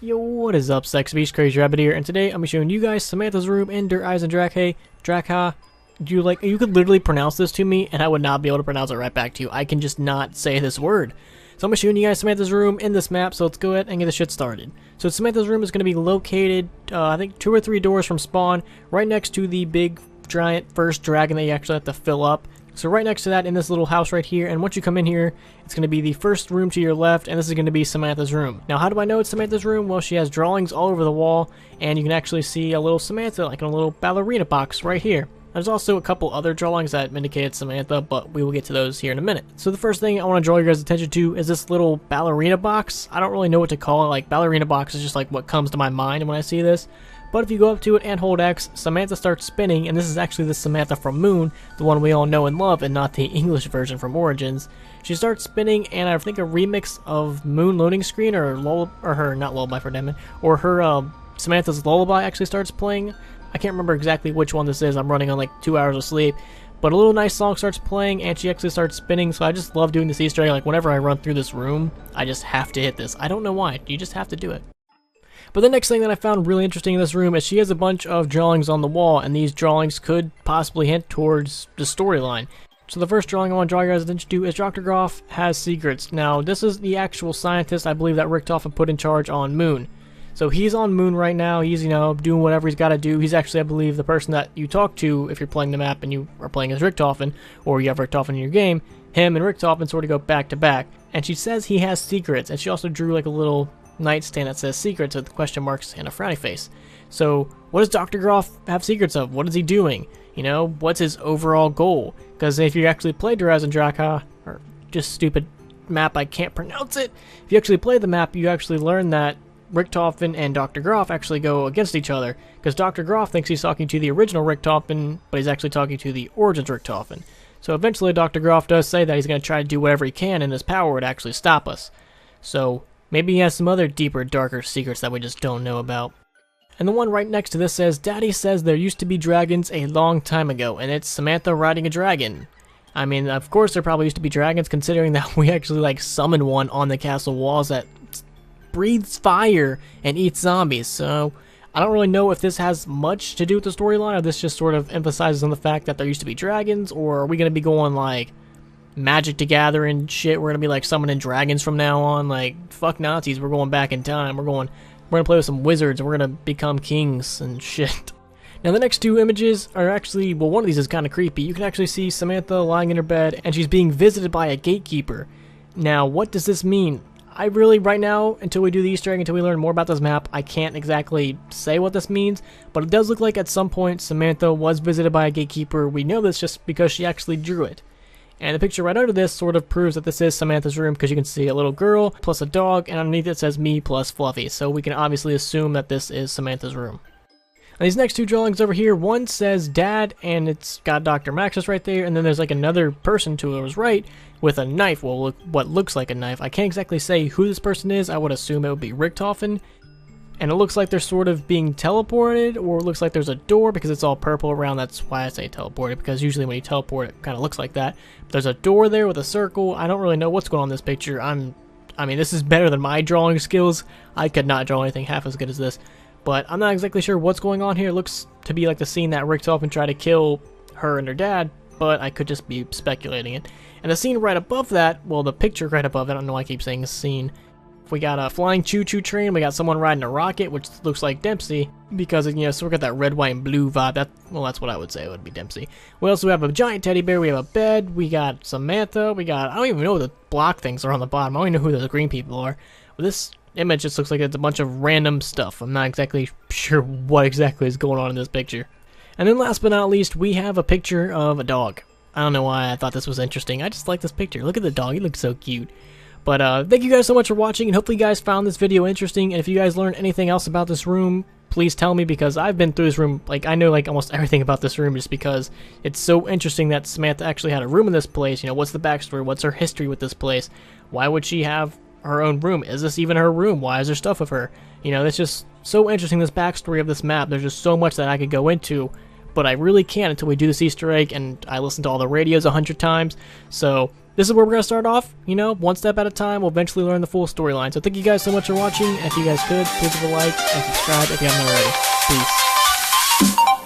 Yo, what is up, Sex Beast? Crazy Rabbit here, and today I'm gonna be showing you guys Samantha's room in Der Eisendrache. Dracha. You could literally pronounce this to me, and I would not be able to pronounce it right back to you. I can just not say this word. So I'm gonna showing you guys Samantha's room in this map, so let's go ahead and get this shit started. So Samantha's room is gonna be located, I think 2 or 3 doors from spawn, right next to the big, giant first dragon that you actually have to fill up. So right next to that in this little house right here, and once you come in here, it's going to be the first room to your left, and this is going to be Samantha's room. Now, how do I know it's Samantha's room? Well, she has drawings all over the wall, and you can actually see a little Samantha, like in a little ballerina box right here. There's also a couple other drawings that indicate Samantha, but we will get to those here in a minute. So the first thing I want to draw your guys' attention to is this little ballerina box. I don't really know what to call it. Like, ballerina box is just like what comes to my mind when I see this. But if you go up to it and hold X, Samantha starts spinning, and this is actually the Samantha from Moon, the one we all know and love, and not the English version from Origins. She starts spinning, and I think a remix of Moon Loading Screen, or Samantha's Lullaby actually starts playing. I can't remember exactly which one this is. I'm running on like 2 hours of sleep. But a little nice song starts playing, and she actually starts spinning, so I just love doing this Easter egg. Like, whenever I run through this room, I just have to hit this. I don't know why. You just have to do it. But the next thing that I found really interesting in this room is she has a bunch of drawings on the wall, and these drawings could possibly hint towards the storyline. So the first drawing I want to draw your guys' attention to is Dr. Groff has secrets. Now, this is the actual scientist, I believe, that Richtofen put in charge on Moon. So he's on Moon right now. He's, doing whatever he's got to do. He's actually, I believe, the person that you talk to if you're playing the map and you are playing as Richtofen, or you have Richtofen in your game. Him and Richtofen sort of go back to back. And she says he has secrets, and she also drew like a little nightstand that says secrets with question marks and a frowny face. So what does Dr. Groff have secrets of? What is he doing? What's his overall goal? Because if you actually play Der Eisendrache, or just stupid map, I can't pronounce it. If you actually play the map, you actually learn that Richtofen and Dr. Groff actually go against each other. Because Dr. Groff thinks he's talking to the original Richtofen, but he's actually talking to the Origins Richtofen. So eventually Dr. Groff does say that he's going to try to do whatever he can in his power to actually stop us. So maybe he has some other deeper, darker secrets that we just don't know about. And the one right next to this says, Daddy says there used to be dragons a long time ago, and it's Samantha riding a dragon. I mean, of course there probably used to be dragons, considering that we actually, summon one on the castle walls that breathes fire and eats zombies. So I don't really know if this has much to do with the storyline, or this just sort of emphasizes on the fact that there used to be dragons, or are we going to be going, Magic to Gather and shit? We're gonna be summoning dragons from now on. Fuck Nazis, we're going back in time. We're gonna play with some wizards, and we're gonna become kings and shit. Now the next 2 images are actually, well, one of these is kind of creepy. You can actually see Samantha lying in her bed, and she's being visited by a gatekeeper. Now what does this mean? I really, right now, until we do the Easter egg, until we learn more about this map, I can't exactly say what this means, but it does look like at some point Samantha was visited by a gatekeeper. We know this just because she actually drew it. And the picture right under this sort of proves that this is Samantha's room, because you can see a little girl plus a dog, and underneath it says me plus Fluffy. So we can obviously assume that this is Samantha's room. And these next 2 drawings over here, one says Dad, and it's got Dr. Maxis right there, and then there's another person to his right with a knife. Well, what looks like a knife. I can't exactly say who this person is. I would assume it would be Richtofen. And it looks like they're sort of being teleported, or it looks like there's a door because it's all purple around. That's why I say teleported, because usually when you teleport it kind of looks like that. But there's a door there with a circle. I don't really know what's going on in this picture. I mean, this is better than my drawing skills. I could not draw anything half as good as this. But I'm not exactly sure what's going on here. It looks to be like the scene that Richtofen tried to kill her and her dad, but I could just be speculating it. And the scene right above that, well, the picture right above it, I don't know why I keep saying scene. We got a flying choo-choo train, we got someone riding a rocket, which looks like Dempsey, because, so we got that red, white, and blue vibe. That's what I would say, it would be Dempsey. We also have a giant teddy bear, we have a bed, we got Samantha, I don't even know the block things are on the bottom, I don't even know who those green people are. But this image just looks like it's a bunch of random stuff. I'm not exactly sure what exactly is going on in this picture. And then last but not least, we have a picture of a dog. I don't know why I thought this was interesting, I just like this picture. Look at the dog, he looks so cute. But thank you guys so much for watching, and hopefully you guys found this video interesting. And if you guys learned anything else about this room, please tell me, because I've been through this room. I know almost everything about this room, just because it's so interesting that Samantha actually had a room in this place. What's the backstory? What's her history with this place? Why would she have her own room? Is this even her room? Why is there stuff of her? It's just so interesting, this backstory of this map. There's just so much that I could go into, but I really can't until we do this Easter egg, and I listen to all the radios 100 times. So this is where we're going to start off, you know, one step at a time. We'll eventually learn the full storyline. So thank you guys so much for watching. If you guys could, please leave a like and subscribe if you haven't already. Peace.